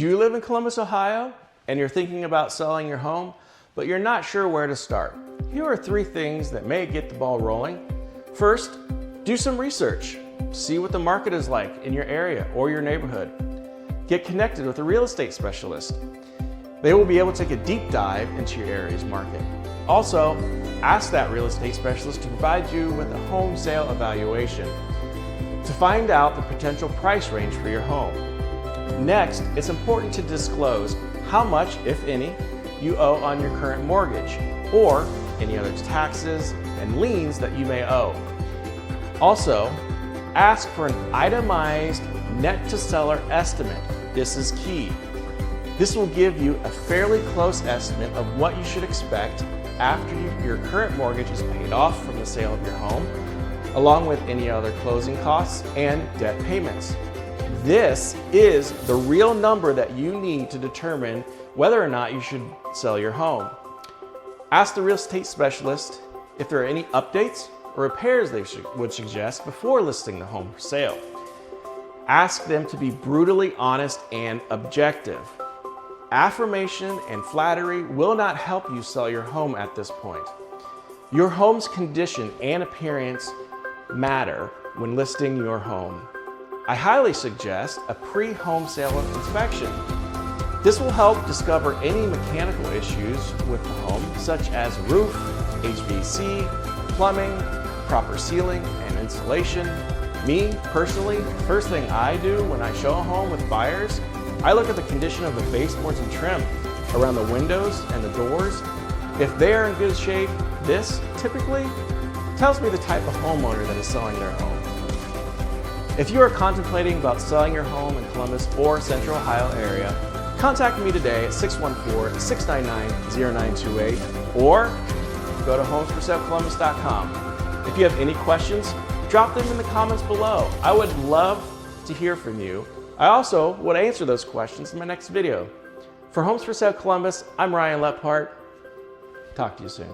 Do you live in Columbus, Ohio, and you're thinking about selling your home, but you're not sure where to start? Here are 3 things that may get the ball rolling. First, do some research. See what the market is like in your area or your neighborhood. Get connected with a real estate specialist. They will be able to take a deep dive into your area's market. Also, ask that real estate specialist to provide you with a home sale evaluation to find out the potential price range for your home. Next, it's important to disclose how much, if any, you owe on your current mortgage or any other taxes and liens that you may owe. Also, ask for an itemized net to seller estimate. This is key. This will give you a fairly close estimate of what you should expect after your current mortgage is paid off from the sale of your home, along with any other closing costs and debt payments. This is the real number that you need to determine whether or not you should sell your home. Ask the real estate specialist if there are any updates or repairs they would suggest before listing the home for sale. Ask them to be brutally honest and objective. Affirmation and flattery will not help you sell your home at this point. Your home's condition and appearance matter when listing your home. I highly suggest a pre-home sale inspection. This will help discover any mechanical issues with the home, such as roof, HVAC, plumbing, proper sealing and insulation. Me, personally, the first thing I do when I show a home with buyers, I look at the condition of the baseboards and trim around the windows and the doors. If they are in good shape, this typically tells me the type of homeowner that is selling their home. If you are contemplating about selling your home in Columbus or Central Ohio area, contact me today at 614-699-0928 or go to homesforsaleColumbus.com. If you have any questions, drop them in the comments below. I would love to hear from you. I also would answer those questions in my next video. For Homes for Sale Columbus, I'm Ryan Lephart. Talk to you soon.